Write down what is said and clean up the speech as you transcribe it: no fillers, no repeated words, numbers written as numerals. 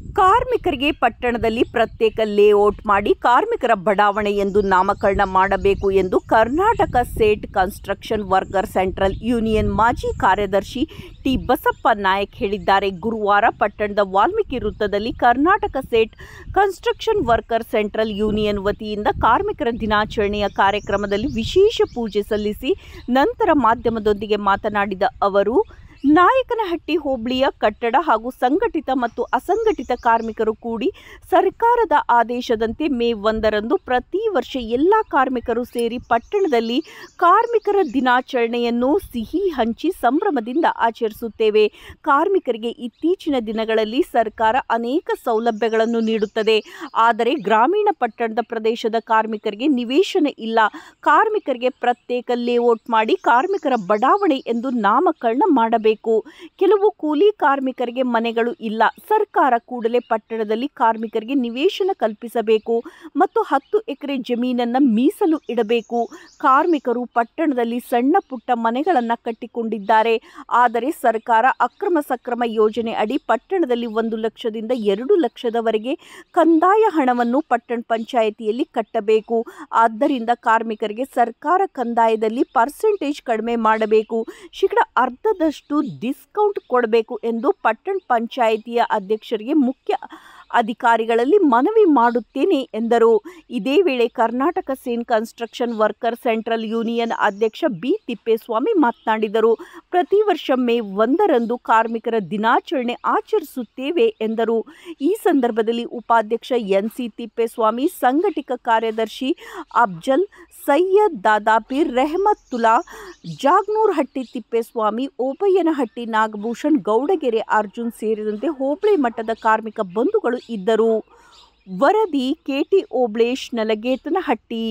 ಕಾರ್ಮಿಕರಿಗೆ ಪಟ್ಟಣದಲ್ಲಿ ಪ್ರತ್ಯೇಕ ಲೇಔಟ್ ಮಾಡಿ ಕಾರ್ಮಿಕರ ಬಡಾವಣೆ ಎಂದು ನಾಮಕರಣ ಮಾಡಬೇಕು ಎಂದು Karnataka state construction worker central union ಮಾಜಿ ಕಾರ್ಯದರ್ಶಿ ಟಿ ಬಸಪ್ಪ ನಾಯಕ್ ಹೇಳಿದ್ದಾರೆ. ಗುರುವಾರ ಪಟ್ಟಣದ ವಾಲ್ಮೀಕಿ ವೃತ್ತದಲ್ಲಿ Karnataka state construction worker central union ವತಿಯಿಂದ ಕಾರ್ಮಿಕರ ದಿನಾಚರಣೆಯ ಕಾರ್ಯಕ್ರಮದಲ್ಲಿ ವಿಶೇಷ ಪೂಜೆ ಸಲ್ಲಿಸಿ ನಂತರ ಮಾಧ್ಯಮದೊಂದಿಗೆ ಮಾತನಾಡಿದ ಅವರು, ನಾಯಕನಹಟ್ಟಿ ಹೋಬಳಿಯ ಕಟ್ಟಡ ಹಾಗೂ ಸಂಘಟಿತ ಮತ್ತು ಅಸಂಘಟಿತ ಕಾರ್ಮಿಕರು ಕೂಡಿ ಸರ್ಕಾರದ ಆದೇಶದಂತೆ ಮೇ 1ರಂದು ಪ್ರತಿ ವರ್ಷ ಎಲ್ಲ ಕಾರ್ಮಿಕರು ಸೇರಿ ಪಟ್ಟಣದಲ್ಲಿ ಕಾರ್ಮಿಕರ ದಿನಾಚರಣೆಯನ್ನು ಸಿಹಿ ಹಂಚಿ ಸಂಭ್ರಮದಿಂದ ಆಚರಿಸುತ್ತೇವೆ. ಕಾರ್ಮಿಕರಿಗೆ ಇತ್ತೀಚಿನ ದಿನಗಳಲ್ಲಿ ಸರ್ಕಾರ ಅನೇಕ ಸೌಲಭ್ಯಗಳನ್ನು ನೀಡುತ್ತದೆ. ಆದರೆ ಗ್ರಾಮೀಣ ಪಟ್ಟಣದ ಪ್ರದೇಶದ ಕಾರ್ಮಿಕರಿಗೆ ನಿವೇಶನ ಇಲ್ಲ. ಕಾರ್ಮಿಕರಿಗೆ ಪ್ರತ್ಯೇಕ ಲೇಔಟ್ ಮಾಡಿ ಕಾರ್ಮಿಕರ ಬಡಾವಣೆ ಎಂದು ನಾಮಕರಣ ಮಾಡಬೇಕು. ಕೆಲವು ಕೂಲಿ ಕಾರ್ಮಿಕರಿಗೆ ಮನೆಗಳು ಇಲ್ಲ. ಸರ್ಕಾರ ಕೂಡಲೇ ಪಟ್ಟಣದಲ್ಲಿ ಕಾರ್ಮಿಕರಿಗೆ ನಿವೇಶನ ಕಲ್ಪಿಸಬೇಕು ಮತ್ತು 10 ಎಕರೆ ಜಮೀನನ್ನು ಮೀಸಲು ಇಡಬೇಕು. ಕಾರ್ಮಿಕರು ಪಟ್ಟಣದಲ್ಲಿ ಸಣ್ಣ ಪುಟ್ಟ ಮನೆಗಳನ್ನು ಕಟ್ಟಿಕೊಂಡಿದ್ದಾರೆ. ಆದರೆ ಸರ್ಕಾರ ಅಕ್ರಮ ಸಕ್ರಮ ಯೋಜನೆ ಅಡಿ ಪಟ್ಟಣದಲ್ಲಿ 1 ಲಕ್ಷದಿಂದ 2 ಲಕ್ಷದವರೆಗೆ ಕಂದಾಯ ಹಣವನ್ನು ಪಟ್ಟಣ ಪಂಚಾಯಿತಿಯಲ್ಲಿ ಕಟ್ಟಬೇಕು. ಆದ್ದರಿಂದ ಕಾರ್ಮಿಕರಿಗೆ ಸರ್ಕಾರ ಕಂದಾಯದಲ್ಲಿ ಪರ್ಸೆಂಟೇಜ್ ಕಡಿಮೆ ಮಾಡಬೇಕು, ಶೇಕಡ 10% ಡಿಸ್ಕೌಂಟ್ ಕೊಡಬೇಕು ಎಂದು ಪಟ್ಟಣ ಪಂಚಾಯಿತಿಯ ಅಧ್ಯಕ್ಷರಿಗೆ ಮುಖ್ಯ ಅಧಿಕಾರಿಗಳಲ್ಲಿ ಮನವಿ ಮಾಡುತ್ತೇನೆ ಎಂದರು. ಇದೇ ವೇಳೆ Karnataka state construction worker central union ಅಧ್ಯಕ್ಷ ಬಿ ತಿಪ್ಪೇಸ್ವಾಮಿ ಮಾತನಾಡಿದರು. ಪ್ರತಿ ವರ್ಷ ಮೇ 1ರಂದು ಕಾರ್ಮಿಕರ ದಿನಾಚರಣೆ ಆಚರಿಸುತ್ತೇವೆ ಎಂದರು. ಈ ಸಂದರ್ಭದಲ್ಲಿ ಉಪಾಧ್ಯಕ್ಷ ಎನ್.ಸಿ. ತಿಪ್ಪೇಸ್ವಾಮಿ, ಸಂಘಟಕ ಕಾರ್ಯದರ್ಶಿ ಅಫ್ಜಲ್, ಸೈಯದ್ ದಾದಾಪೀರ್, ರೆಹಮತ್ತುಲ್ಲಾ, ಜಾಗನೂರಹಟ್ಟಿ ತಿಪ್ಪೇಸ್ವಾಮಿ, ಓಬಯ್ಯನಹಟ್ಟಿ ನಾಗಭೂಷಣ್, ಗೌಡಗೆರೆ ಅರ್ಜುನ್ ಸೇರಿದಂತೆ ಹೋಬಳಿ ಮಟ್ಟದ ಕಾರ್ಮಿಕ ಬಂಧುಗಳು ಇದ್ದರು. ವರದಿ ಕೆಟಿ ಓಬಳೇಶ್, ನಲಗೇತನಹಟ್ಟಿ.